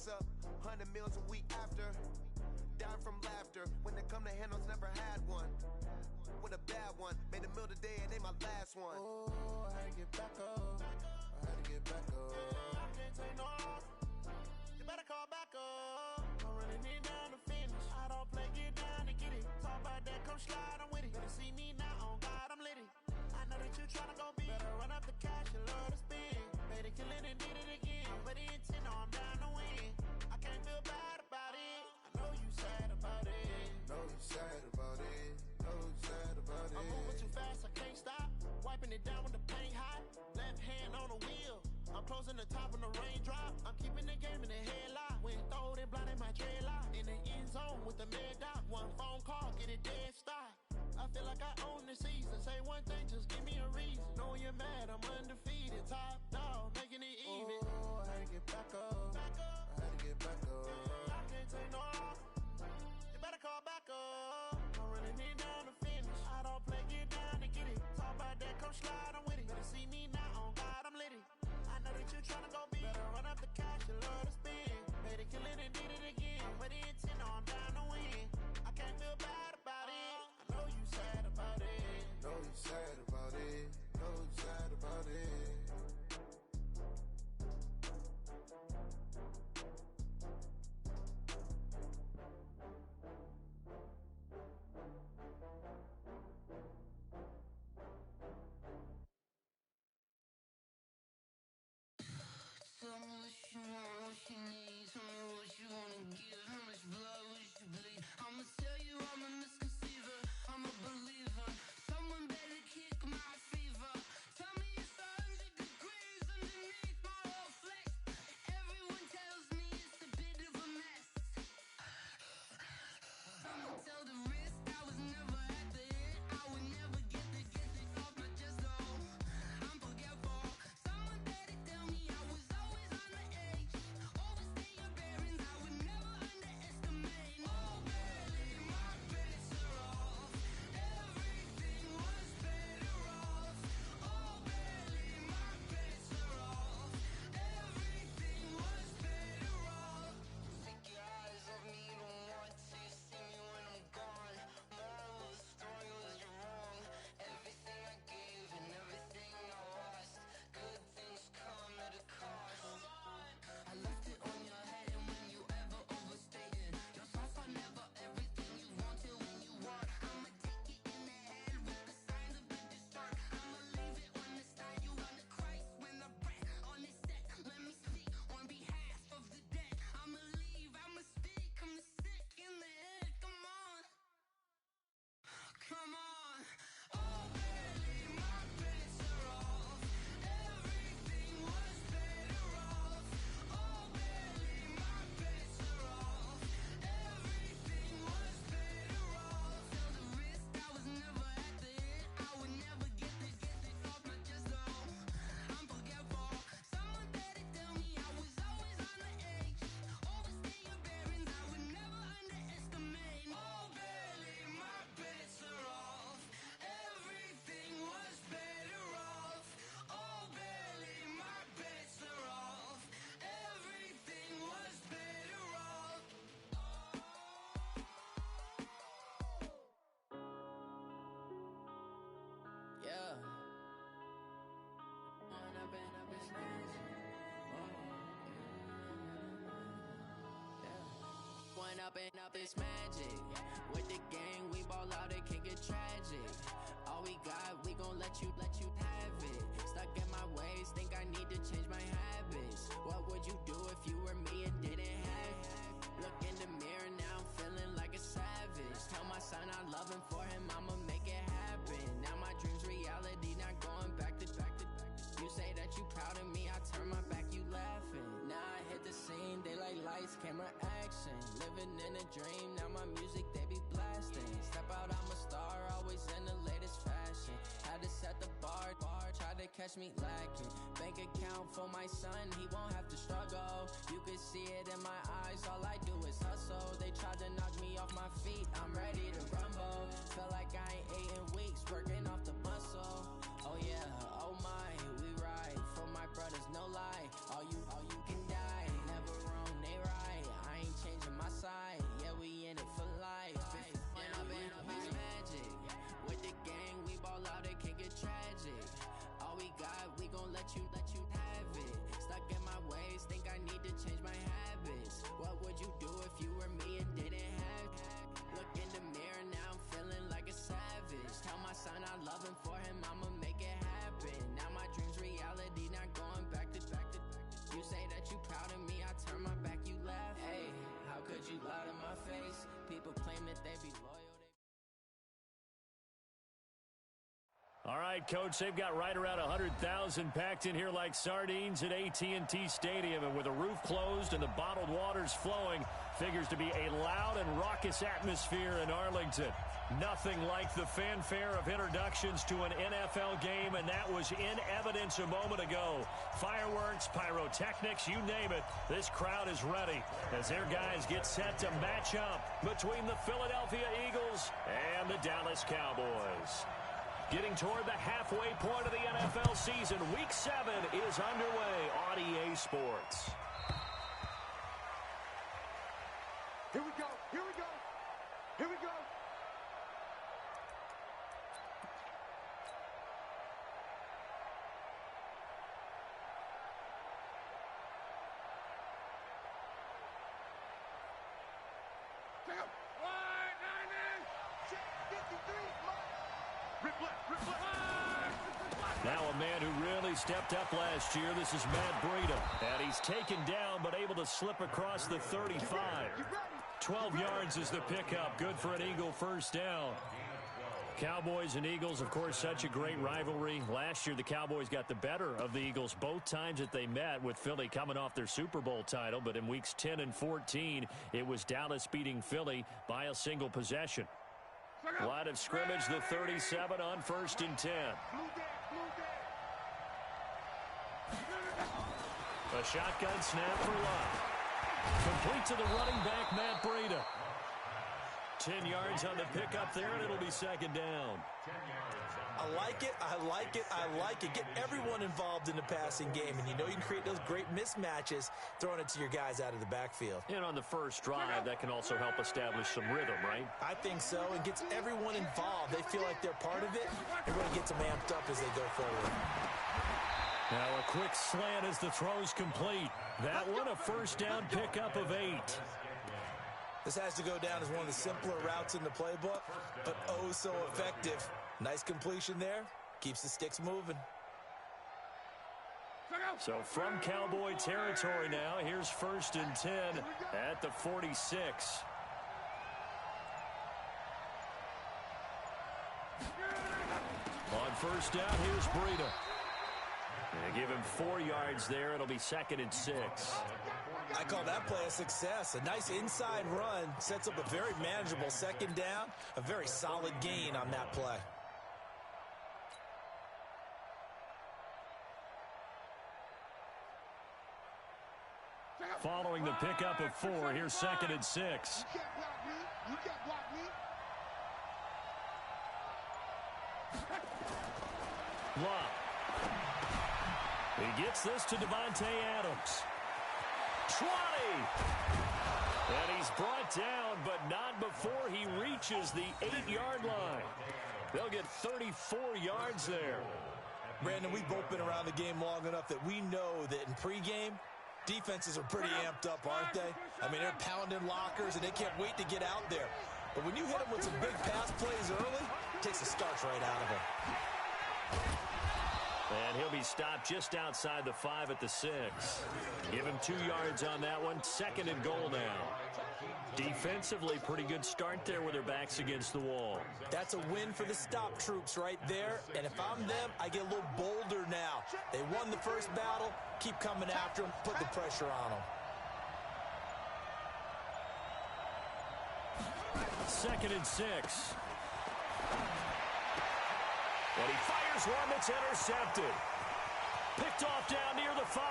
up, 100 meals a week after. Dying from laughter. When it come to handles, never had one. With a bad one. Made a meal today and ain't my last one. Oh, I had to get back up. I had to get back up. I can't take no loss. You better call back up. I'm running it down to finish. I don't play, get down to get it. Talk about that, come slide, I'm with it. Better see me now, on God, I'm litty. I know that you tryna go big. Better run up the cash, you love to spend. Better kill it and did it again. I'm ready and 10, no, I'm down to win. I can't feel bad about it. I know you sad about it. Know you sad about it. Know you sad about it. I'm moving too fast, I can't stop. Wiping it down with the paint hot. Left hand on the wheel. I'm closing the top when the raindrop. I'm keeping the game in the headlock. When throwed and blinded my dreadlock. In the end zone with the mad dot. One phone call, get it dead stop. I feel like I own the season. Say one thing, just give me a reason. Knowing you're mad, I'm undefeated. Top dog, making it even. Oh, I had to get back up. I had to get back up. I can't take no loss. You better call back up. I'm running it down to finish. I don't play, get down to get it. Talk about that, come slide, I'm with it. Better see me now, on God, I'm litty. I know that you tryna go big. Better run up the cash, you love to spend. Better kill it and did it again. I'm ready and 10, no, I'm down to win. I can't feel bad about it. I know you sad about it. Know you sad about it. Know you sad about it. Tell me what you want, what you need. Tell me what you wanna give. How much blood would you bleed? I'ma tell you I'm a misconceiver. I'm a believer. Someone better kick my fever. Tell me it's 100 degrees underneath my whole flesh. Everyone tells me it's a bit of a mess. I'ma tell the risk I was never at the hit. I would never get it off my chest though. I'm forgetful. Someone better tell me I was always on the edge. Overstay your bearings, I would never underestimate. Oh, barely, my bets are off. Everything was better off. Oh, barely, my bets are off. Everything was better off. Take your eyes off me, don't want to see me when I'm gone. Moral of the story was you're wrong. Everything I gave and everything I lost. Good things come at a cost. I left it on your head, and when you ever overstated, your thoughts are never everything you wanted when you want. I'ma take it in the head with the signs of the distort. I'ma leave it on the side, you on the Christ when the breath on this set. Let me speak on behalf of the dead. I'ma leave, I'ma speak, I'm sick in the head. Come on, come on. Oh, barely, my bets are off. Everything was better off. Oh, barely, my bets are off. Everything was better off. Tell the risk I was never at the hit. I would never get it off my chest though. I'm forgetful. Someone better tell me I was always on the edge. Overstay your bearings, I would never underestimate. Oh, barely, my bets are off. Everything was better off. Oh, barely, my bets are off. Everything was better off. Yeah. And I've been snatching. One up this magic. With the gang, we ball out, it can get tragic. All we got, we gon' let you have it. Stuck in my ways, think I need to change my habits. What would you do if you were me and didn't have it? Look in the mirror, now I'm feeling like a savage. Tell my son I love him, for him I'ma make it happen. Now my dream's reality, not going back to. You say that you proud of me, I turn my back, you laughing. Now I hit the scene, they like lights, camera, action. Living in a dream, now my music, they be blasting. Step out, I'm a star, always in the latest fashion. Had to set the bar, try to catch me lacking. Bank account for my son, he won't have to struggle. You can see it in my eyes, all I do is hustle. They tried to knock me off my feet, I'm ready to rumble. Feel like I ain't ate in weeks, working off the muscle. Oh yeah, oh my, we ride for my brothers, no lie. All you can die, never wrong, they right. game if they be loyal. All right, Coach, they've got right around 100,000 packed in here like sardines at AT&T Stadium. And with the roof closed and the bottled waters flowing, figures to be a loud and raucous atmosphere in Arlington. Nothing like the fanfare of introductions to an NFL game, and that was in evidence a moment ago. Fireworks, pyrotechnics, you name it. This crowd is ready as their guys get set to match up between the Philadelphia Eagles and the Dallas Cowboys. Getting toward the halfway point of the NFL season, Week 7 is underway on EA Sports. Here we go, here we go, here we go. Now a man who really stepped up last year. This is Matt Breida. And he's taken down but able to slip across the 35. 12 yards is the pickup. Good for an Eagle first down. Cowboys and Eagles, of course, such a great rivalry. Last year, the Cowboys got the better of the Eagles both times that they met, with Philly coming off their Super Bowl title. But in weeks 10 and 14, it was Dallas beating Philly by a single possession. Line of scrimmage, the 37 on 1st and 10. A shotgun snap for Love. Complete to the running back, Matt Breida. 10 yards on the pickup there, and it'll be second down. I like it, I like it, I like it. Get everyone involved in the passing game, and you know you can create those great mismatches throwing it to your guys out of the backfield. And on the first drive, that can also help establish some rhythm, right? I think so, and gets everyone involved. They feel like they're part of it. Everyone gets them amped up as they go forward. Now a quick slant as the throw's complete. That one a first down pickup of 8. This has to go down as one of the simpler routes in the playbook, but oh so effective. Nice completion there. Keeps the sticks moving. So from Cowboy territory now, here's 1st and 10 at the 46. On first down, here's Breida. They give him 4 yards there. It'll be 2nd and 6. I call that play a success. A nice inside run sets up a very manageable second down. A very solid gain on that play. Following the pickup of 4, here's 2nd and 6. You can't block me. Love. He gets this to Devontae Adams. 20. And he's brought down, but not before he reaches the 8-yard line. They'll get 34 yards there. Brandon, we've both been around the game long enough that we know that in pregame, defenses are pretty amped up, aren't they? I mean, they're pounding lockers, and they can't wait to get out there. But when you hit them with some big pass plays early, it takes the starch right out of them. And he'll be stopped just outside the 5 at the 6. Give him 2 yards on that one. 2nd and goal now. Defensively, pretty good start there with their backs against the wall. That's a win for the stop troops right there. And if I'm them, I get a little bolder now. They won the first battle. Keep coming after them. Put the pressure on them. 2nd and 6. And he fires one that's intercepted. Picked off down near the 5.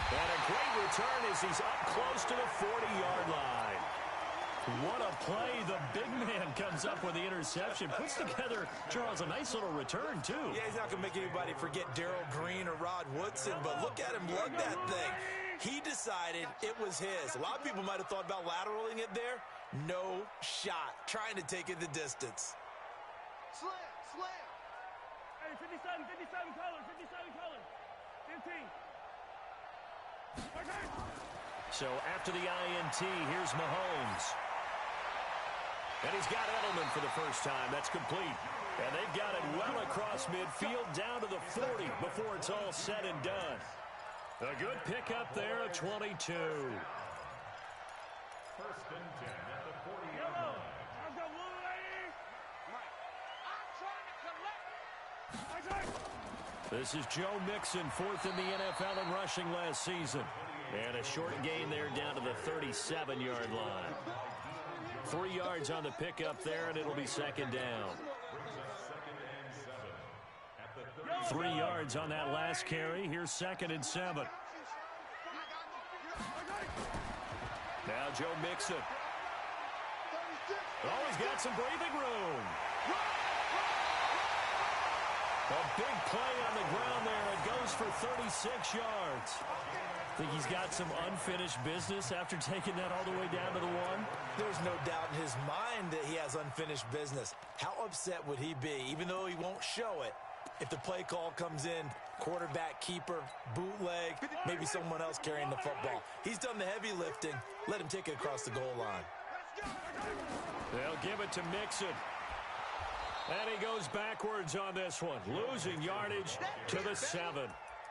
And a great return as he's up close to the 40-yard line. What a play. The big man comes up with the interception. Puts together, Charles, a nice little return, too. Yeah, he's not going to make anybody forget Darrell Green or Rod Woodson, but look at him lug that thing. He decided it was his. A lot of people might have thought about lateraling it there. No shot. Trying to take it the distance. Slam, slam. Hey, 57 colors, 15. So after the INT, here's Mahomes. And he's got Edelman for the first time. That's complete. And they've got it well across midfield down to the 40 before it's all said and done. A good pickup there, 22. Yellow. I've got blue lady. This is Joe Mixon, 4th in the NFL in rushing last season. And a short gain there down to the 37-yard line. 3 yards on the pickup there, and it'll be second down. 3 yards on that last carry. Here's 2nd and 7. Now Joe Mixon. Oh, he's got some breathing room. A big play on the ground there. It goes for 36 yards. Think he's got some unfinished business after taking that all the way down to the 1? There's no doubt in his mind that he has unfinished business. How upset would he be, even though he won't show it, if the play call comes in, quarterback, keeper, bootleg, maybe someone else carrying the football. He's done the heavy lifting. Let him take it across the goal line. They'll give it to Mixon. And he goes backwards on this one, losing yardage to the 7.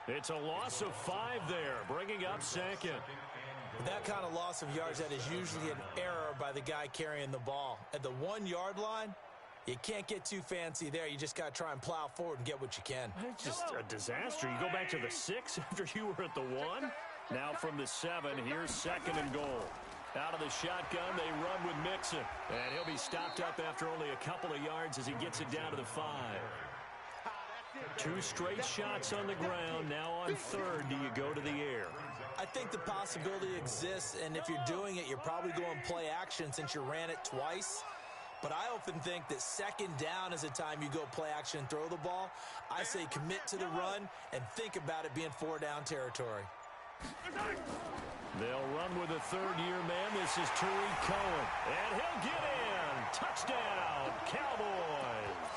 It's a loss of 5 there, bringing up 2nd. That kind of loss of yards, that is usually an error by the guy carrying the ball. At the 1-yard line, you can't get too fancy there. You just got to try and plow forward and get what you can. It's just a disaster. You go back to the 6 after you were at the 1. Now from the 7, here's 2nd and goal. Out of the shotgun, they run with Mixon. And he'll be stopped up after only a couple of yards as he gets it down to the 5. 2 straight shots on the ground. Now on 3rd, do you go to the air? I think the possibility exists, and if you're doing it, you're probably going play action since you ran it twice. But I often think that 2nd down is the time you go play action and throw the ball. I say commit to the run and think about it being 4-down territory. They'll run with a 3rd-year man. This is Tariq Cohen. And he'll get in. Touchdown, Cowboys.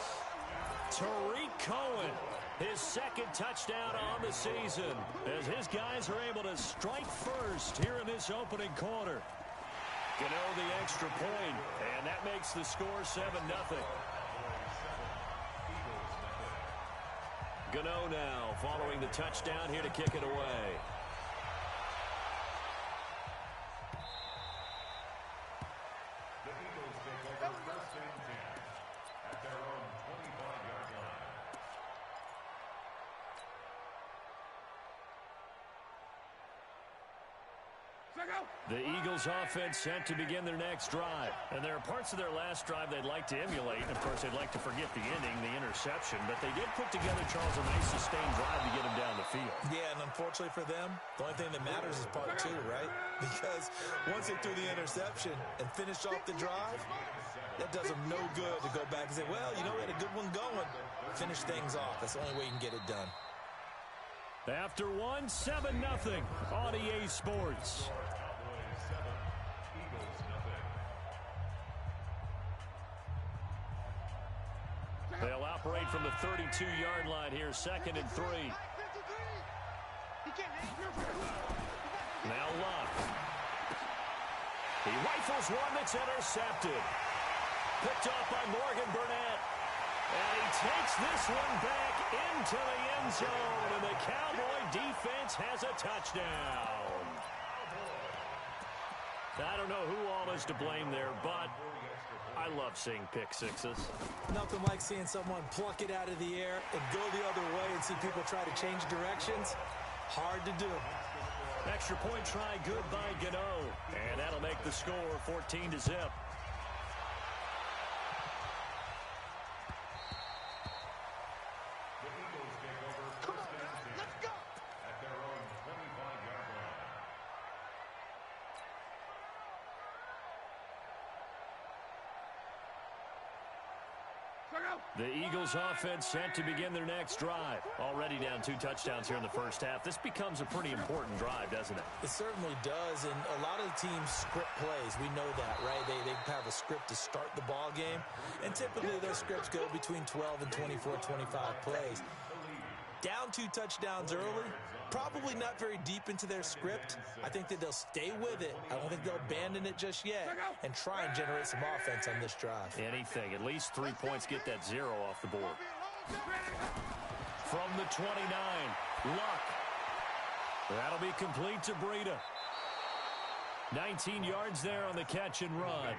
Tariq Cohen, his 2nd touchdown on the season, as his guys are able to strike first here in this opening quarter. Gano the extra point, and that makes the score 7-0. Gano now following the touchdown here to kick it away. The Eagles offense set to begin their next drive. And there are parts of their last drive they'd like to emulate. And of course, they'd like to forget the ending, the interception. But they did put together, Charles, a nice sustained drive to get them down the field. Yeah, and unfortunately for them, the only thing that matters is part 2, right? Because once they threw the interception and finished off the drive, that does them no good to go back and say, well, you know, we had a good one going. Finish things off. That's the only way you can get it done. After 1, 7-0 on EA Sports. They'll operate from the 32-yard line here, 2nd and 3. Now Luck. He rifles one that's intercepted. Picked off by Morgan Burnett. And he takes this one back into the end zone. And the Cowboy defense has a touchdown. I don't know who all is to blame there, but I love seeing pick sixes. Nothing like seeing someone pluck it out of the air and go the other way and see people try to change directions. Hard to do. Extra point try good by Gano. And that'll make the score 14-0. The Eagles offense set to begin their next drive. Already down 2 touchdowns here in the first half. This becomes a pretty important drive, doesn't it? It certainly does, and a lot of the teams script plays. We know that, right? They have a script to start the ball game, and typically those scripts go between 12 and 24, 25 plays. Down 2 touchdowns early, probably not very deep into their script. I think that they'll stay with it. I don't think they'll abandon it just yet and try and generate some offense on this drive. Anything. At least 3 points, get that 0 off the board. From the 29, Luck. That'll be complete to Breida. 19 yards there on the catch and run.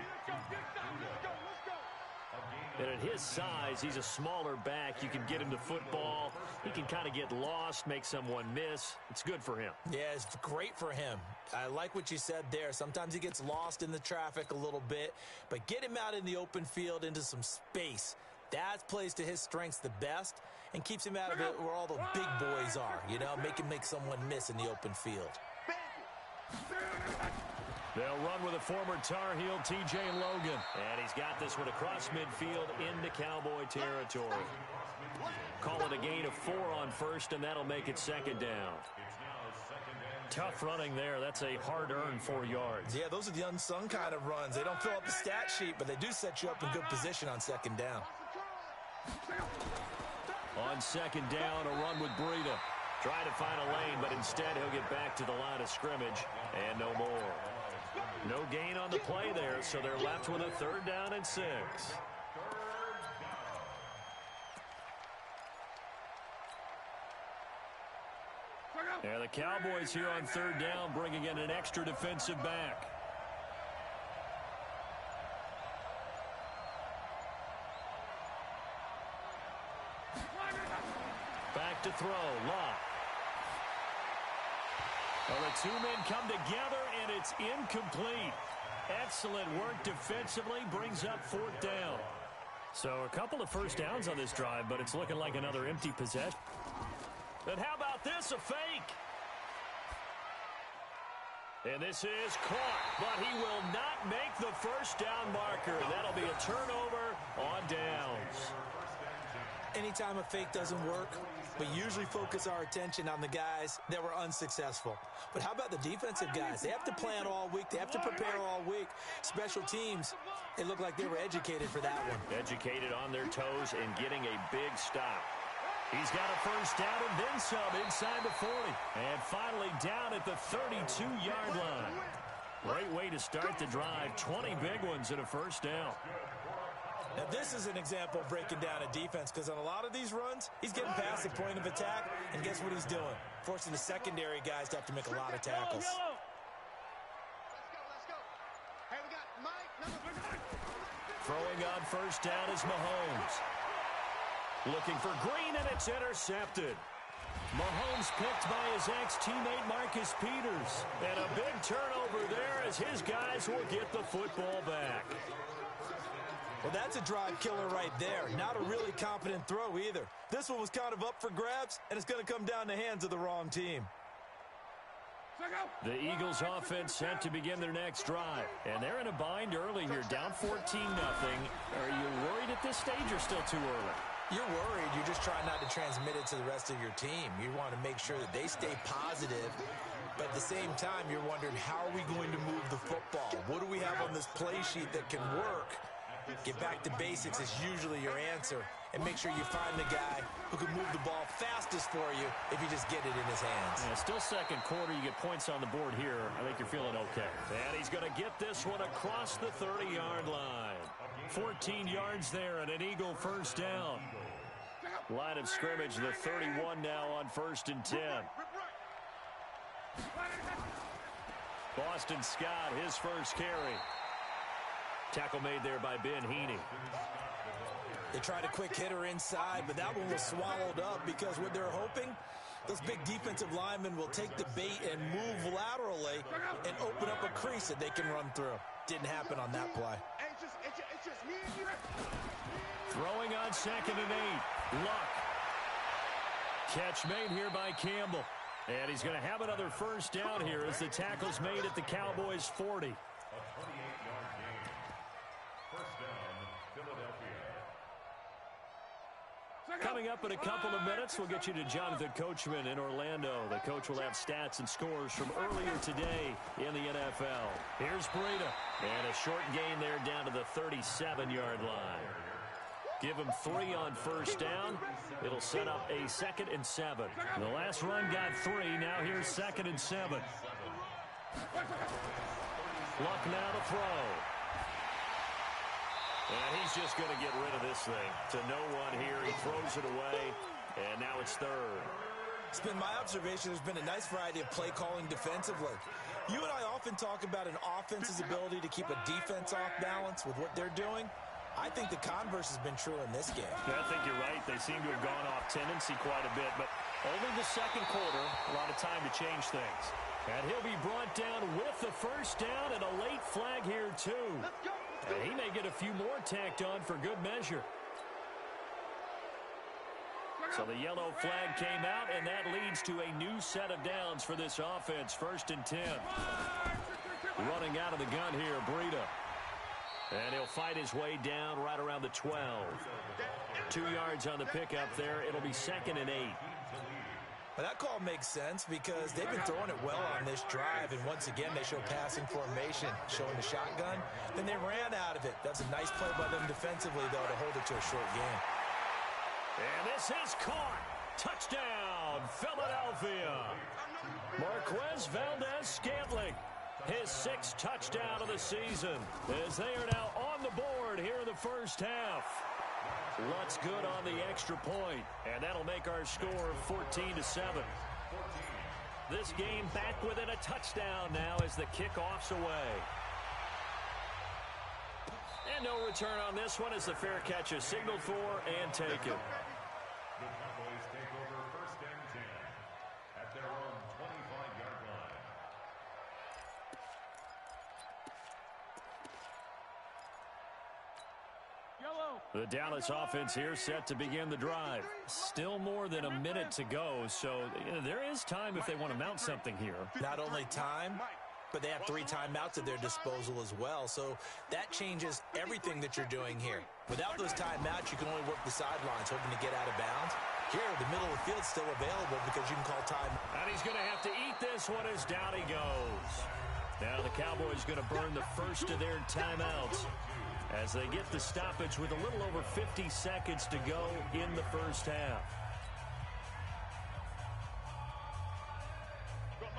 And at his size, he's a smaller back. You can get him to football. He can kind of get lost, make someone miss. It's good for him. Yeah, it's great for him. I like what you said there. Sometimes he gets lost in the traffic a little bit, but get him out in the open field into some space. That plays to his strengths the best and keeps him out of it where all the big boys are, you know, make him make someone miss in the open field. They'll run with a former Tar Heel, T.J. Logan. And he's got this one across midfield into Cowboy territory. Call it a gain of 4 on first, and that'll make it second down. Tough running there. That's a hard-earned 4 yards. Yeah, those are the unsung kind of runs. They don't fill up the stat sheet, but they do set you up in good position on second down. On second down, a run with Breida. Trying to find a lane, but instead he'll get back to the line of scrimmage, and no more. No gain on the play there, so they're left with a 3rd down and 6. And the Cowboys here on 3rd down, bringing in an extra defensive back. Back to throw, Locke. Well, the 2 men come together, and it's incomplete. Excellent work defensively, brings up 4th down. So a couple of first downs on this drive, but it's looking like another empty possession. And how about this, a fake? And this is caught, but he will not make the first down marker. That'll be a turnover on downs. Anytime a fake doesn't work, we usually focus our attention on the guys that were unsuccessful. But how about the defensive guys? They have to plan all week. They have to prepare all week. Special teams, it looked like they were educated for that one. Educated on their toes and getting a big stop. He's got a first down and then some inside the 40. And finally down at the 32-yard line. Great way to start the drive. 20 big ones and a first down. Now, this is an example of breaking down a defense, because on a lot of these runs, he's getting past the point of attack, and guess what he's doing? Forcing the secondary guys to have to make a lot of tackles. Let's go. Hey, we got Mike. Throwing on first down is Mahomes. Looking for Green, and it's intercepted. Mahomes picked by his ex-teammate Marcus Peters. And a big turnover there as his guys will get the football back. Well, that's a drive killer right there. Not a really confident throw either. This one was kind of up for grabs, and it's going to come down the hands of the wrong team. The Eagles offense set to begin their next drive. And they're in a bind early here, down 14-0. Are you worried at this stage or still too early? You're worried. You're just trying not to transmit it to the rest of your team. You want to make sure that they stay positive. But at the same time, you're wondering, how are we going to move the football? What do we have on this play sheet that can work? Get back to basics is usually your answer. And make sure you find the guy who can move the ball fastest for you if you just get it in his hands. Yeah, still second quarter. You get points on the board here. I think you're feeling okay. And he's going to get this one across the 30-yard line. 14 yards there and an Eagle first down. Line of scrimmage, the 31 now on 1st and 10. Boston Scott, his first carry. Tackle made there by Ben Heaney. They tried a quick hitter inside, but that one was swallowed up because what they're hoping, those big defensive linemen will take the bait and move laterally and open up a crease that they can run through. Didn't happen on that play. It's just me and you. Throwing on 2nd and 8. Luck. Catch made here by Campbell. And he's going to have another first down here as the tackle's made at the Cowboys' 40. Coming up in a couple of minutes, we'll get you to Jonathan Coachman in Orlando. The coach will have stats and scores from earlier today in the NFL. Here's Breida. And a short gain there down to the 37-yard line. Give him 3 on first down. It'll set up a 2nd and 7. The last run got 3. Now here's 2nd and 7. Luck now to throw. And he's just going to get rid of this thing to no one here. He throws it away, and now it's 3rd. It's been my observation there's been a nice variety of play calling defensively. You and I often talk about an offense's ability to keep a defense off balance with what they're doing. I think the converse has been true in this game. Yeah, I think you're right. They seem to have gone off tendency quite a bit, but only the second quarter, a lot of time to change things. And he'll be brought down with the first down and a late flag here, too. And he may get a few more tacked on for good measure. So the yellow flag came out, and that leads to a new set of downs for this offense. 1st and 10. Running out of the gun here, Breida. And he'll fight his way down right around the 12. 2 yards on the pickup there. It'll be 2nd and 8. Well, that call makes sense because they've been throwing it well on this drive, and once again they show passing formation, showing the shotgun. Then they ran out of it. That's a nice play by them defensively, though, to hold it to a short game. And this is caught. Touchdown, Philadelphia. Marquez Valdez-Scantling, his 6th touchdown of the season, as they are now on the board here in the first half. Lutz good on the extra point, and that'll make our score 14-7. This game back within a touchdown now as the kickoff's away. And no return on this one as the fair catch is signaled for and taken. The Cowboys take over 1st and 10 at their own 25-yard line. The Dallas offense here set to begin the drive. Still more than a minute to go, so there is time if they want to mount something here. Not only time, but they have 3 timeouts at their disposal as well, so that changes everything that you're doing here. Without those timeouts, you can only work the sidelines, hoping to get out of bounds. Here, the middle of the field's still available because you can call time. And he's going to have to eat this one as down he goes. Now the Cowboys going to burn the first of their timeouts as they get the stoppage with a little over 50 seconds to go in the first half.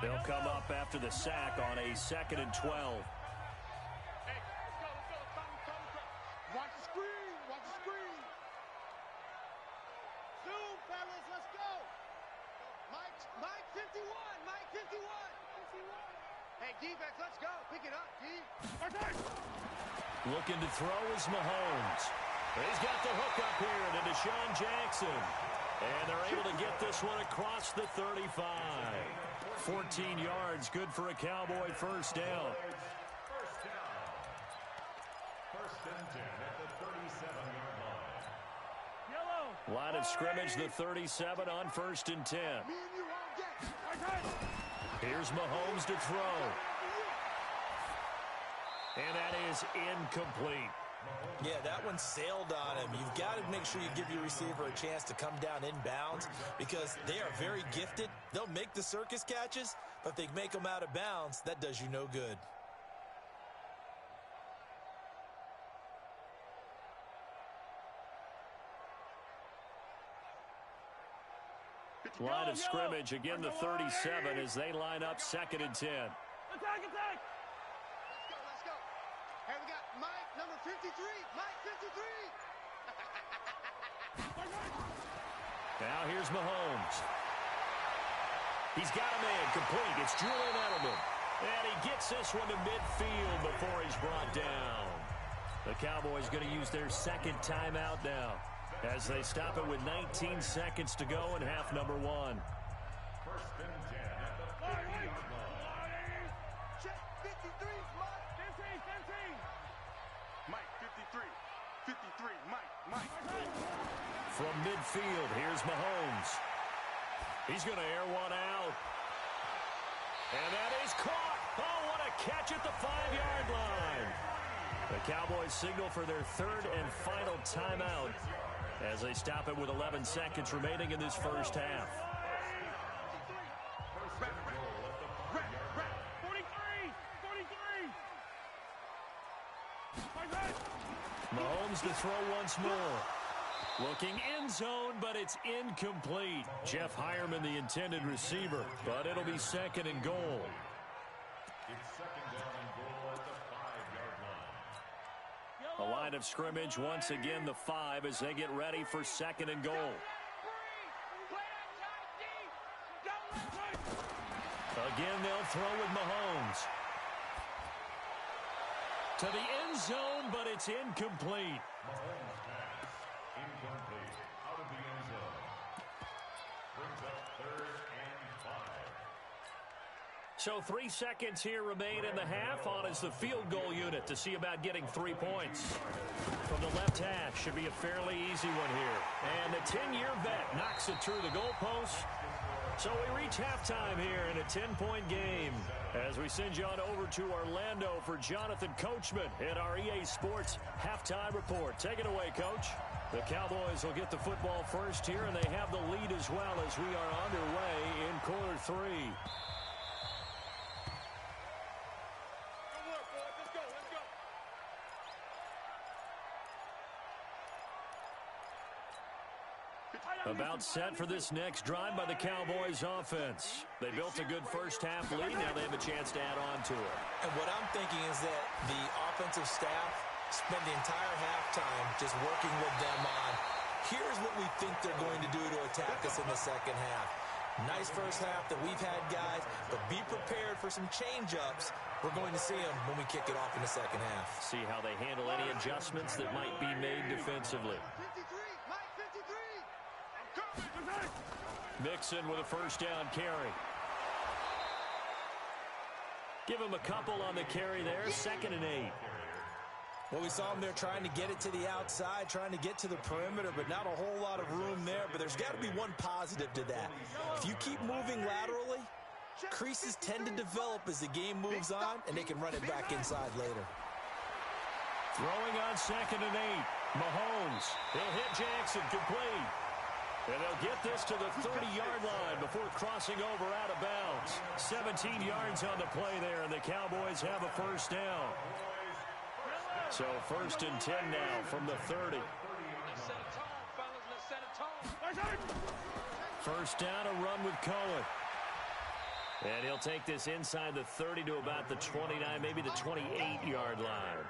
They'll come up after the sack on a 2nd and 12. Hey, let's go. Watch the screen. Watch the screen. Zoom, fellas, let's go. Mike 51. Mike 51. Hey, defense, let's go. Pick it up, D. Looking to throw is Mahomes. He's got the hook up here to Deshaun Jackson. And they're able to get this one across the 35. 14 yards, good for a Cowboy first down. First down. 1st and 10 at the 37-yard line. Yellow. Line of scrimmage, the 37 on 1st and 10. Me and you all get. Here's Mahomes to throw. And that is incomplete. Yeah, that one sailed on him. You've got to make sure you give your receiver a chance to come down inbounds because they are very gifted. They'll make the circus catches, but if they make them out of bounds, that does you no good. Line of scrimmage, again the 37 as they line up 2nd and 10. Attack. Let's go. Hey, we got Mike, number 53. Mike 53. Now here's Mahomes. He's got a man complete. It's Julian Edelman. And he gets this one to midfield before he's brought down. The Cowboys going to use their 2nd timeout now as they stop it with 19 seconds to go in half number 1. 1st and 10 at the 50-yard line. Check 53, Mike. 15. Mike 53. 53, Mike. From midfield, here's Mahomes. He's going to air one out. And that is caught. Oh, what a catch at the 5-yard line. The Cowboys signal for their 3rd and final timeout as they stop it with 11 seconds remaining in this first half. 43. Mahomes to throw once more. Looking end zone, but it's incomplete. Jeff Hireman, the intended receiver, but it'll be 2nd and goal. It's 2nd down and goal at the 5-yard line. A line of scrimmage, once again the 5 as they get ready for 2nd and goal. Again, they'll throw with Mahomes. To the end zone, but it's incomplete. Mahomes pass. Incomplete. Out of the end zone. Brings up 3rd and 5. So 3 seconds here remain in the half. On is the field goal unit to see about getting 3 points. From the left hash, should be a fairly easy one here. And the 10-year vet knocks it through the goalpost. So we reach halftime here in a 10-point game. As we send you on over to Orlando for Jonathan Coachman in our EA Sports Halftime Report. Take it away, Coach. The Cowboys will get the football first here, and they have the lead as well as we are underway in quarter 3. About set for this next drive by the Cowboys offense. They built a good first-half lead. Now they have a chance to add on to it. And what I'm thinking is that the offensive staff spent the entire halftime just working with them on, here's what we think they're going to do to attack us in the second half. Nice first half that we've had, guys, but be prepared for some change-ups. We're going to see them when we kick it off in the second half. See how they handle any adjustments that might be made defensively. Mixon with a first down carry. Give him a couple on the carry there. 2nd and 8. Well, we saw him there trying to get it to the outside, trying to get to the perimeter, but not a whole lot of room there. But there's got to be one positive to that. If you keep moving laterally, creases tend to develop as the game moves on, and they can run it back inside later. Throwing on 2nd and 8. Mahomes. He'll hit Jackson complete. And they'll get this to the 30-yard line before crossing over out of bounds. 17 yards on the play there, and the Cowboys have a first down. So 1st and 10 now from the 30. First down, a run with Cohen. And he'll take this inside the 30 to about the 29, maybe the 28-yard line.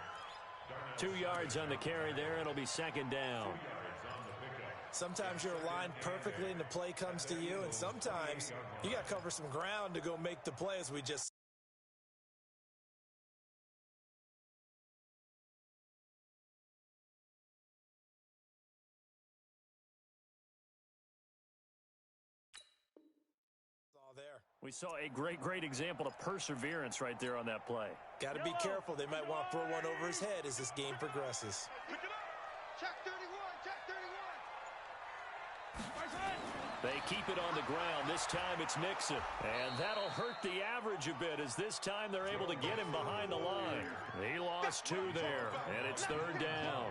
2 yards on the carry there, and it'll be 2nd down. Sometimes you're aligned perfectly and the play comes to you, and sometimes you got to cover some ground to go make the play, as we just saw there. We saw a great example of perseverance right there on that play. Got to be careful. They might want to throw one over his head as this game progresses. Check 31, check 31. They keep it on the ground. This time it's Mixon. And that'll hurt the average a bit, as this time they're able to get him behind the line. He lost 2 there, and it's 3rd down.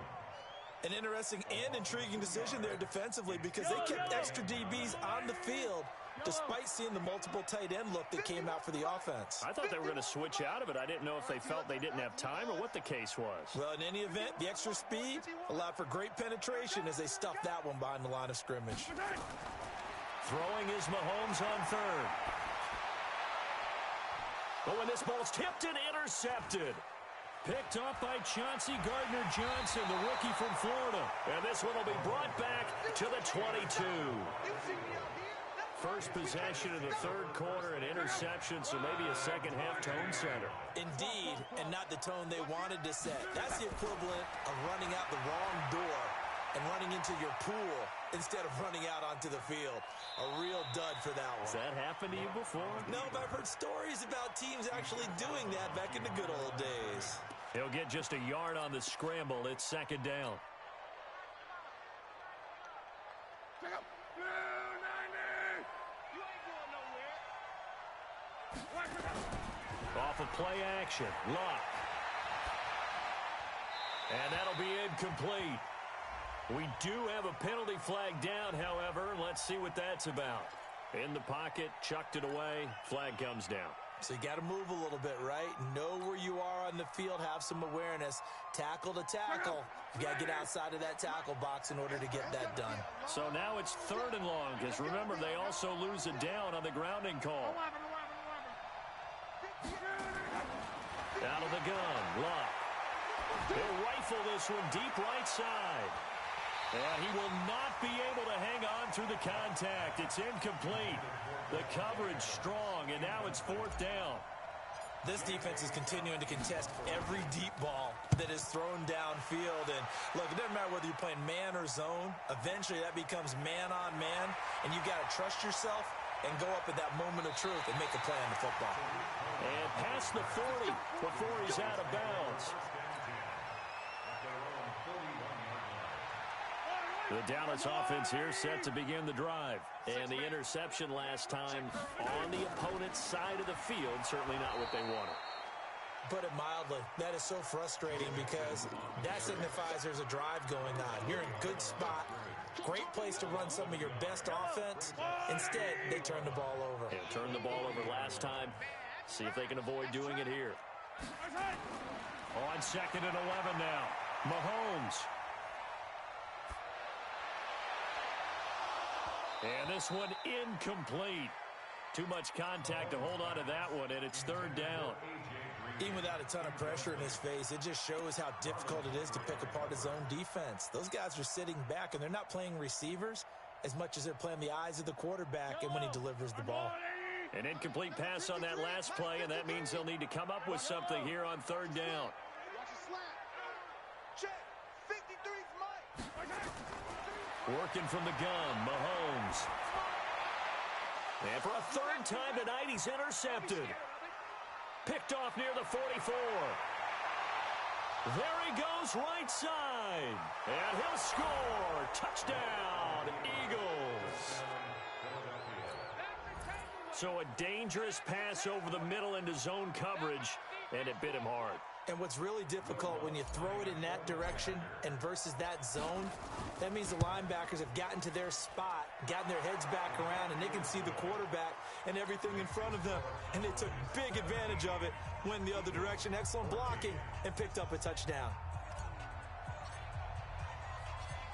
An interesting and intriguing decision there defensively, because they kept extra DBs on the field despite seeing the multiple tight end look that came out for the offense. I thought they were going to switch out of it. I didn't know if they felt they didn't have time or what the case was. Well, in any event, the extra speed allowed for great penetration as they stuffed that one behind the line of scrimmage. Throwing is Mahomes on 3rd. But when this ball's tipped and intercepted. Picked off by Chauncey Gardner-Johnson, the rookie from Florida. And this one will be brought back to the 22. First possession in the 3rd quarter, an interception, so maybe a second-half tone setter. Indeed, and not the tone they wanted to set. That's the equivalent of running out the wrong door and running into your pool instead of running out onto the field. A real dud for that one. Has that happened to you before? No, but I've heard stories about teams actually doing that back in the good old days. He'll get just a yard on the scramble. It's 2nd down. Off of play action, Luck. And that'll be incomplete. We do have a penalty flag down, however. Let's see what that's about. In the pocket, chucked it away, flag comes down. So you got to move a little bit, right? Know where you are on the field, have some awareness. Tackle to tackle. You got to get outside of that tackle box in order to get that done. So now it's 3rd and long, because remember, they also lose a down on the grounding call. Out of the gun, Luck. He'll rifle this one deep right side. And he will not be able to hang on through the contact. It's incomplete. The coverage strong, and now it's 4th down. This defense is continuing to contest every deep ball that is thrown downfield. And look, it doesn't matter whether you're playing man or zone. Eventually that becomes man on man, and you got to trust yourself and go up at that moment of truth and make a play on the football. And past the 40 before he's out of bounds. The Dallas offense here set to begin the drive. And the interception last time on the opponent's side of the field, certainly not what they wanted. Put it mildly, that is so frustrating because that signifies there's a drive going on. You're in a good spot, great place to run some of your best offense. Instead, they turn the ball over. Yeah, turned the ball over last time. See if they can avoid doing it here. On 2nd and 11 now. Mahomes. And this one incomplete. Too much contact to hold on to that one, and it's 3rd down. Even without a ton of pressure in his face, it just shows how difficult it is to pick apart his own defense. Those guys are sitting back, and they're not playing receivers as much as they're playing the eyes of the quarterback and when he delivers the ball. An incomplete pass on that last play, and that means they'll need to come up with something here on 3rd down. Working from the gun, Mahomes. And for a 3rd time tonight, he's intercepted. Picked off near the 44. There he goes, right side. And he'll score. Touchdown, Eagles. So a dangerous pass over the middle into zone coverage, and it bit him hard. And what's really difficult when you throw it in that direction and versus that zone, that means the linebackers have gotten to their spot, gotten their heads back around, and they can see the quarterback and everything in front of them. And they took big advantage of it, went the other direction, excellent blocking, and picked up a touchdown.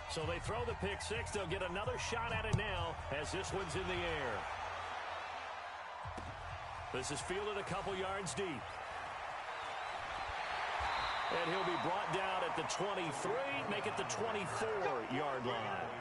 So they throw the pick six. They'll get another shot at it now as this one's in the air. This is fielded a couple yards deep. And he'll be brought down at the 23, make it the 24-yard line.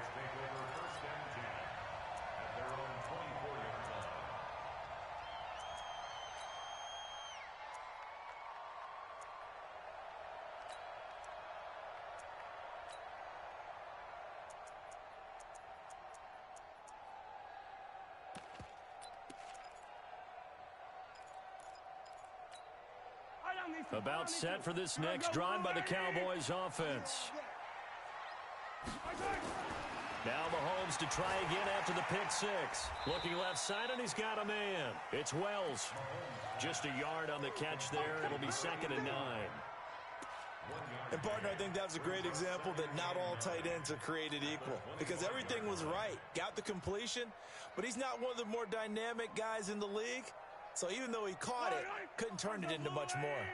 About set for this next drive by the Cowboys offense. Now Mahomes to try again after the pick six. Looking left side, and he's got a man. It's Wells. Just a yard on the catch there. It'll be 2nd and 9. And, partner, I think that was a great example that not all tight ends are created equal because everything was right. Got the completion, but he's not one of the more dynamic guys in the league. So even though he caught it, couldn't turn it into much more.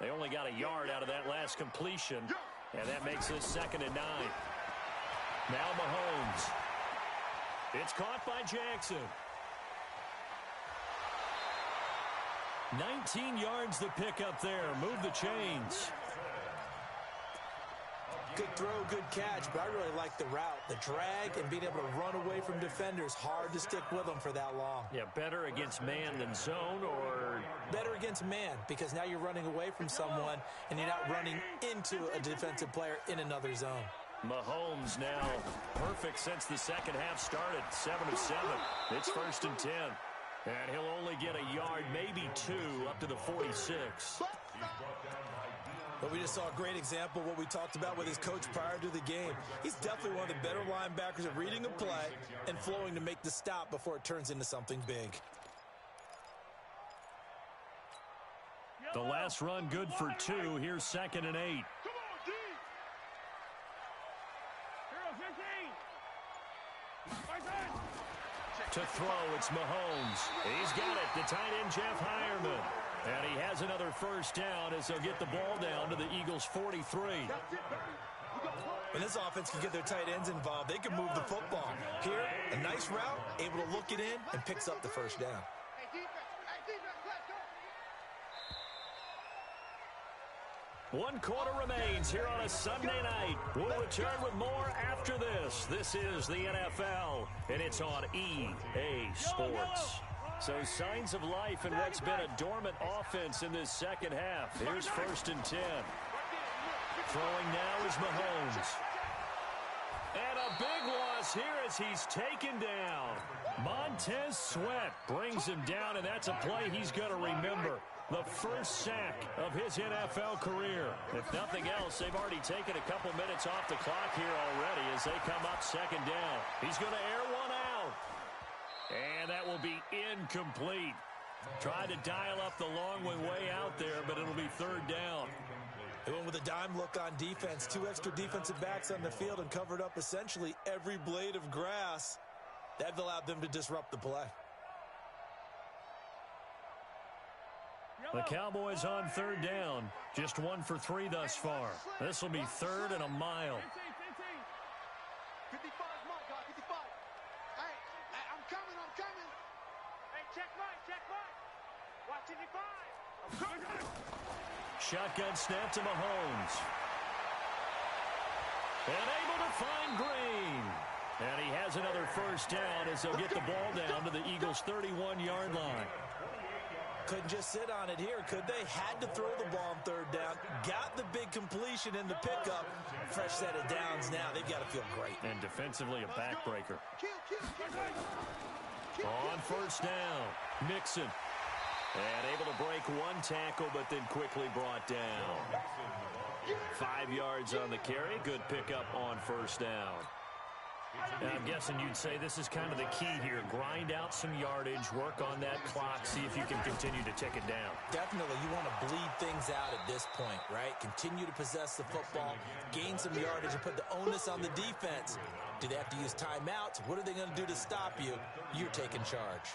They only got a yard out of that last completion, and that makes this 2nd and 9. Now Mahomes. It's caught by Jackson. 19 yards the pick up there. Move the chains. Good throw, good catch, but I really like the route. The drag and being able to run away from defenders. Hard to stick with them for that long. Yeah, better against man than zone, or? Better against man, because now you're running away from someone and you're not running into a defensive player in another zone. Mahomes now perfect since the second half started. 7 of 7. It's 1st and 10. And he'll only get a yard, maybe 2, up to the 46. But we just saw a great example of what we talked about with his coach prior to the game. He's definitely one of the better linebackers at reading a play and flowing to make the stop before it turns into something big. The last run good for 2. Here's 2nd and 8. To throw, it's Mahomes. He's got it, the tight end, Jeff Heuerman. And he has another first down as they'll get the ball down to the Eagles' 43. When this offense can get their tight ends involved, they can move the football. Here, a nice route, able to look it in, and picks up the first down. 1 quarter remains here on a Sunday night. We'll return with more after this. This is the NFL, and it's on EA Sports. So signs of life in what's been a dormant offense in this second half. Here's 1st and 10. Throwing now is Mahomes. And a big loss here as he's taken down. Montez Sweat brings him down, and that's a play he's going to remember. The first sack of his NFL career. If nothing else, they've already taken a couple minutes off the clock here already as they come up 2nd down. He's going to air one out. And that will be incomplete. Tried to dial up the long way out there, but it'll be 3rd down. They went with a dime look on defense. 2 extra defensive backs on the field and covered up essentially every blade of grass. That allowed them to disrupt the play. The Cowboys on 3rd down. Just 1 for 3 thus far. This will be 3rd and a mile. 55, Mike, 55. Hey, I'm coming. Hey, check Mike. Watch 55. I'm coming. Shotgun snap to Mahomes. And able to find Green. And he has another 1st down as they'll get the ball down to the Eagles' 31-yard line. Couldn't just sit on it here, could they? Had to throw the ball on 3rd down. Got the big completion in the pickup. Fresh set of downs now. They've got to feel great. And defensively, a backbreaker. On 1st down, Mixon. And able to break 1 tackle, but then quickly brought down. 5 yards on the carry. Good pickup on 1st down. And I'm guessing you'd say this is kind of the key here. Grind out some yardage, work on that clock, see if you can continue to tick it down. Definitely. You want to bleed things out at this point, right? Continue to possess the football, gain some yardage, and put the onus on the defense. Do they have to use timeouts? What are they going to do to stop you? You're taking charge.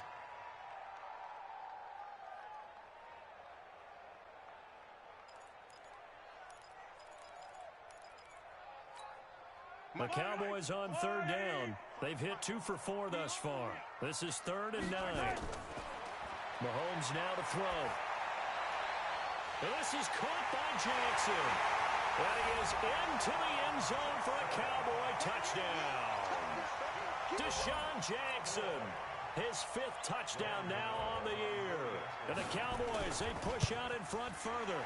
The Cowboys on 3rd down. They've hit 2 for 4 thus far. This is 3rd and 9. Mahomes now to throw. This is caught by Jackson. And he is into the end zone for a Cowboy touchdown. Deshaun Jackson, his 5th touchdown now on the year. And the Cowboys, they push out in front further.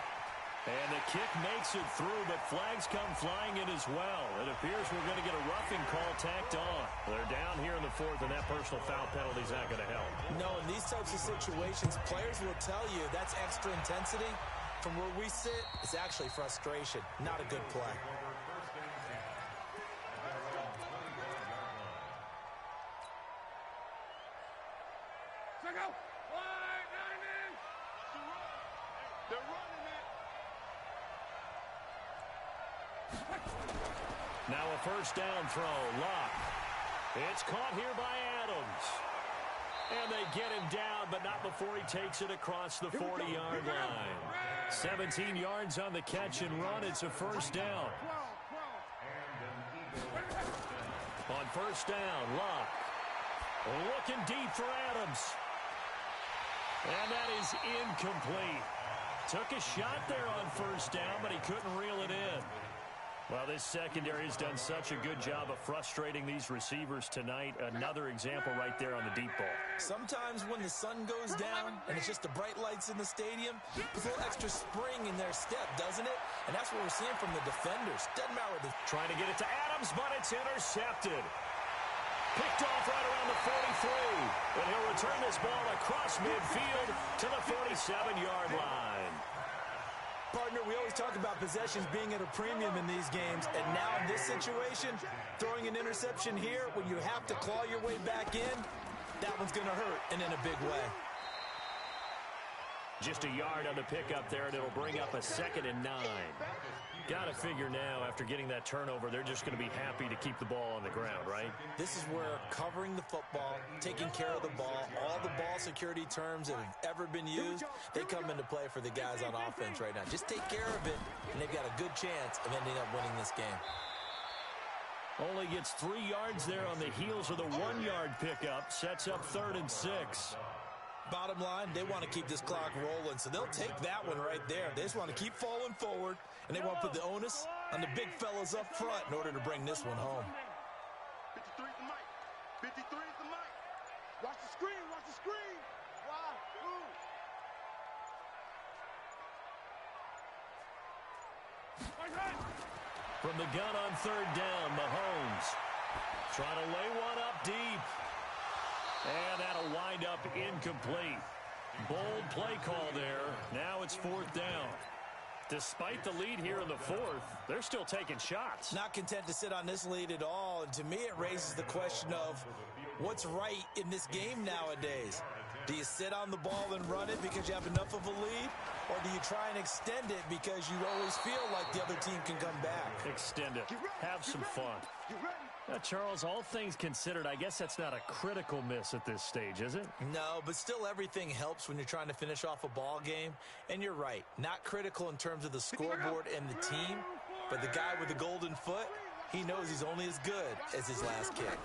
And the kick makes it through, but flags come flying in as well. It appears we're going to get a roughing call tacked on. They're down here in the 4th, and that personal foul penalty is not going to help. No, in these types of situations, players will tell you that's extra intensity. From where we sit, it's actually frustration, not a good play. They're running it. Now a 1st down throw. Lock. It's caught here by Adams. And they get him down, but not before he takes it across the 40-yard line. 17 yards on the catch and run. It's a 1st down. On 1st down, Lock. Looking deep for Adams. And that is incomplete. Took a shot there on 1st down, but he couldn't reel it in. Well, this secondary has done such a good job of frustrating these receivers tonight. Another example right there on the deep ball. Sometimes when the sun goes down and it's just the bright lights in the stadium, there's a little extra spring in their step, doesn't it? And that's what we're seeing from the defenders. Doesn't matter. Trying to get it to Adams, but it's intercepted. Picked off right around the 43. And he'll return this ball across midfield to the 47-yard line. Partner, we always talk about possessions being at a premium in these games, and now in this situation, throwing an interception here when you have to claw your way back in, that one's going to hurt, and in a big way. Just a yard on the pickup there, and it'll bring up a 2nd and 9. Got to figure now, after getting that turnover, they're just going to be happy to keep the ball on the ground, right? This is where covering the football, taking care of the ball, all the ball security terms that have ever been used, they come into play for the guys on offense right now. Just take care of it, and they've got a good chance of ending up winning this game. Only gets 3 yards there on the heels of the 1-yard pickup. Sets up 3rd and 6. Bottom line, they want to keep this clock rolling, so they'll take that one right there. They just want to keep falling forward, and they want to put the onus on the big fellas up front in order to bring this one home. 53 is the mic. 53 is the mic. Watch the screen. Watch the screen. Wow. From the gun on third down, Mahomes trying to lay one up deep. And that'll wind up incomplete. Bold play call there. Now it's fourth down. Despite the lead here in the fourth, they're still taking shots. Not content to sit on this lead at all, and to me it raises the question of what's right in this game nowadays. Do you sit on the ball and run it because you have enough of a lead? Or do you try and extend it because you always feel like the other team can come back? Extend it. Have some fun. Charles, all things considered, I guess that's not a critical miss at this stage, is it? No, but still everything helps when you're trying to finish off a ball game. And you're right, not critical in terms of the scoreboard and the team, but the guy with the golden foot, he knows he's only as good as his last kick.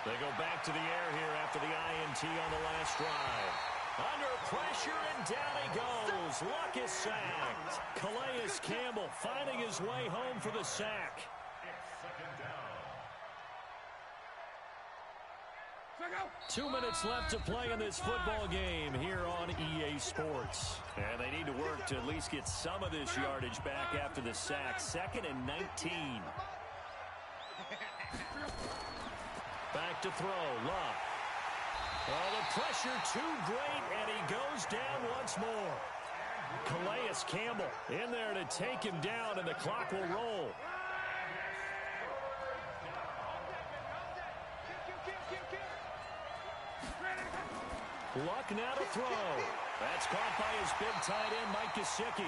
They go back to the air here after the INT on the last drive. Under pressure, and down he goes. Luck is sacked. Calais Campbell finding his way home for the sack. 2 minutes left to play in this football game here on EA Sports. And they need to work to at least get some of this yardage back after the sack. 2nd and 19. Back to throw. Luck. Oh, the pressure too great, and he goes down once more. Calais Campbell in there to take him down, and the clock will roll. Luck now to throw. That's caught by his big tight end, Mike Gesicki.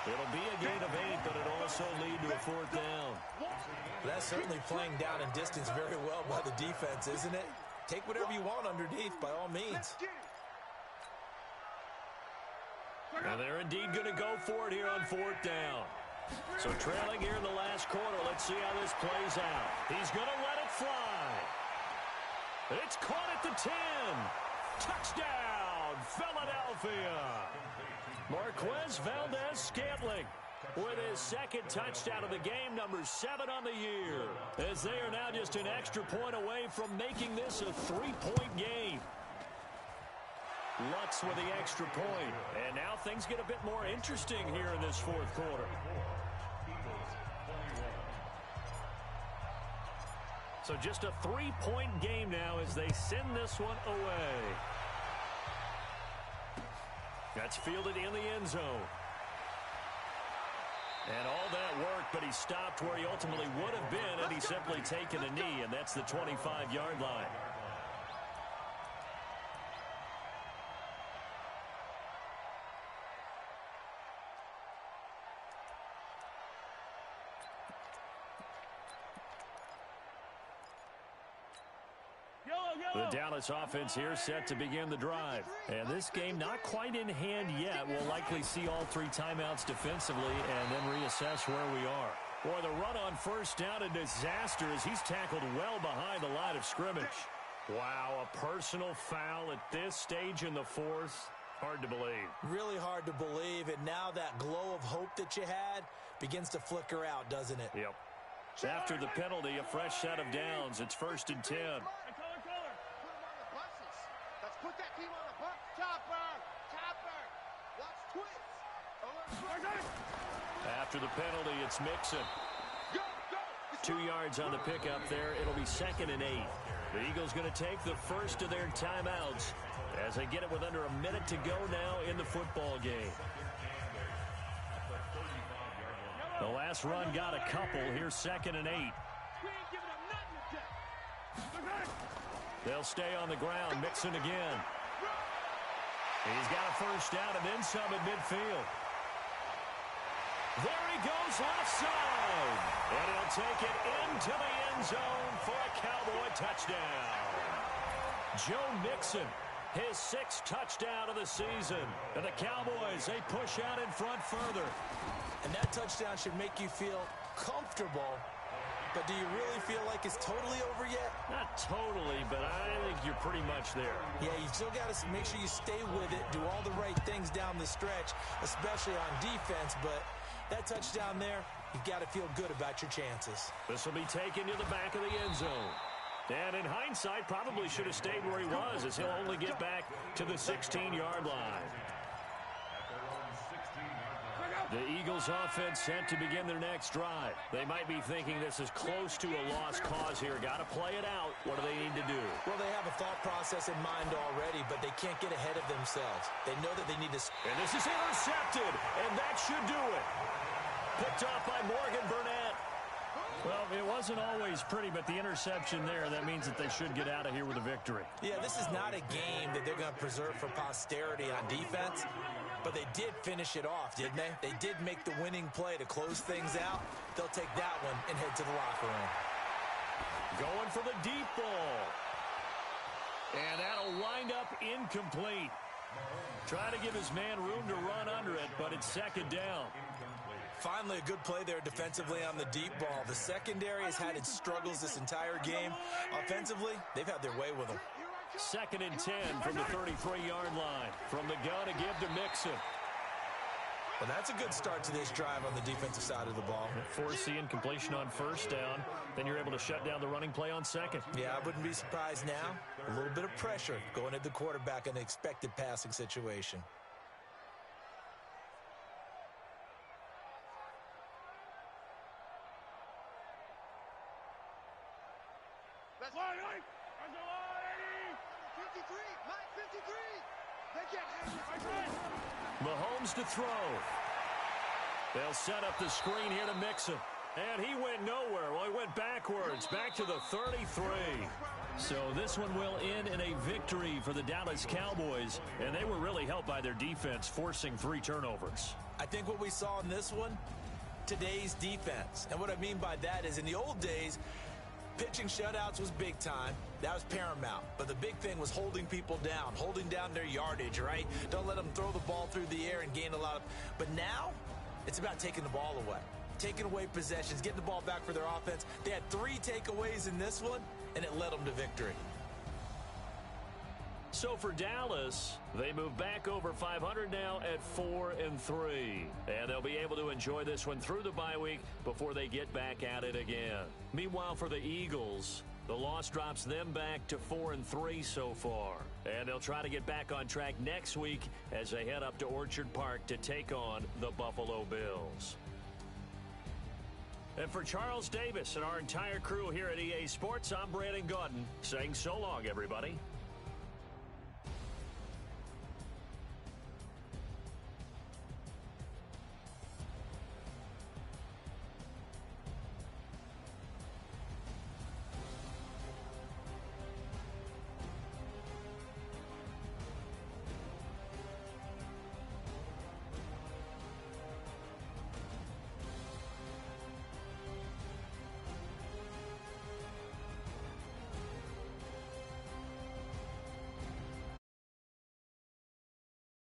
It'll be a gain of 8, but it'll also lead to a fourth down. That's certainly playing down in distance very well by the defense, isn't it? Take whatever you want underneath, by all means. And they're indeed going to go for it here on fourth down. So trailing here in the last quarter, let's see how this plays out. He's going to let it fly. It's caught at the 10. Touchdown, Philadelphia. Marquez Valdez-Scantling with his second touchdown of the game, number 7 on the year, as they are now just an extra point away from making this a 3-point game. Lutz with the extra point, and now things get a bit more interesting here in this fourth quarter. So just a 3-point game now as they send this one away. That's fielded in the end zone. And all that work, but he stopped where he ultimately would have been had he simply taken a knee, and that's the 25-yard line. The Dallas offense here set to begin the drive. And this game not quite in hand yet. We'll likely see all 3 timeouts defensively and then reassess where we are. Boy, the run on first down, a disaster as he's tackled well behind the line of scrimmage. Wow, a personal foul at this stage in the fourth. Hard to believe. Really hard to believe, and now that glow of hope that you had begins to flicker out, doesn't it? Yep. After the penalty, a fresh set of downs. It's 1st and 10. Put that team on the bus. Chopper! Watch twits! After the penalty, it's Mixon. 2 yards on the pickup there. It'll be 2nd and 8. The Eagles going to take the first of their timeouts as they get it with under a minute to go now in the football game. The last run got a couple. Here's 2nd and 8. They'll stay on the ground. Mixon again. He's got a first down and then some at midfield. There he goes left side. And he'll take it into the end zone for a Cowboy touchdown. Joe Mixon, his 6th touchdown of the season. And the Cowboys, they push out in front further. And that touchdown should make you feel comfortable But do you really feel like it's totally over yet? Not totally, but I think you're pretty much there. Yeah, you still got to make sure you stay with it, do all the right things down the stretch, especially on defense. But that touchdown there, you've got to feel good about your chances. This will be taken to the back of the end zone. And in hindsight, probably should have stayed where he was, as he'll only get back to the 16-yard line. The Eagles offense set to begin their next drive. They might be thinking this is close to a lost cause here. Got to play it out. What do they need to do? Well, they have a thought process in mind already, but they can't get ahead of themselves. They know that they need to... And this is intercepted, and that should do it. Picked off by Morgan Burnett. Well, it wasn't always pretty, but the interception there, that means that they should get out of here with a victory. Yeah, this is not a game that they're going to preserve for posterity on defense, but they did finish it off, didn't they? They did make the winning play to close things out. They'll take that one and head to the locker room. Going for the deep ball. And that'll wind up incomplete. Try to give his man room to run under it, but it's second down. Finally, a good play there defensively on the deep ball. The secondary has had its struggles this entire game. Offensively, they've had their way with them. 2nd and 10 from the 33-yard line. From the gun to give to Mixon. Well, that's a good start to this drive on the defensive side of the ball. Force the incompletion on first down. Then you're able to shut down the running play on second. Yeah, I wouldn't be surprised now. A little bit of pressure going at the quarterback in an expected passing situation. That's line 53, line 53. They can't hang it. Mahomes to throw. They'll set up the screen here to Mixon. And he went nowhere. Well, he went backwards, back to the 33. So this one will end in a victory for the Dallas Cowboys. And they were really helped by their defense, forcing 3 turnovers. I think what we saw in this one, today's defense. And what I mean by that is in the old days, pitching shutouts was big time. That was paramount. But the big thing was holding people down, holding down their yardage, right? Don't let them throw the ball through the air and gain a lot of... But now, it's about taking the ball away. Taking away possessions, getting the ball back for their offense. They had 3 takeaways in this one, and it led them to victory. So for Dallas, they move back over 500 now at 4-3. And they'll be able to enjoy this one through the bye week before they get back at it again. Meanwhile, for the Eagles, the loss drops them back to 4-3 so far. And they'll try to get back on track next week as they head up to Orchard Park to take on the Buffalo Bills. And for Charles Davis and our entire crew here at EA Sports, I'm Brandon Gaudin saying so long, everybody.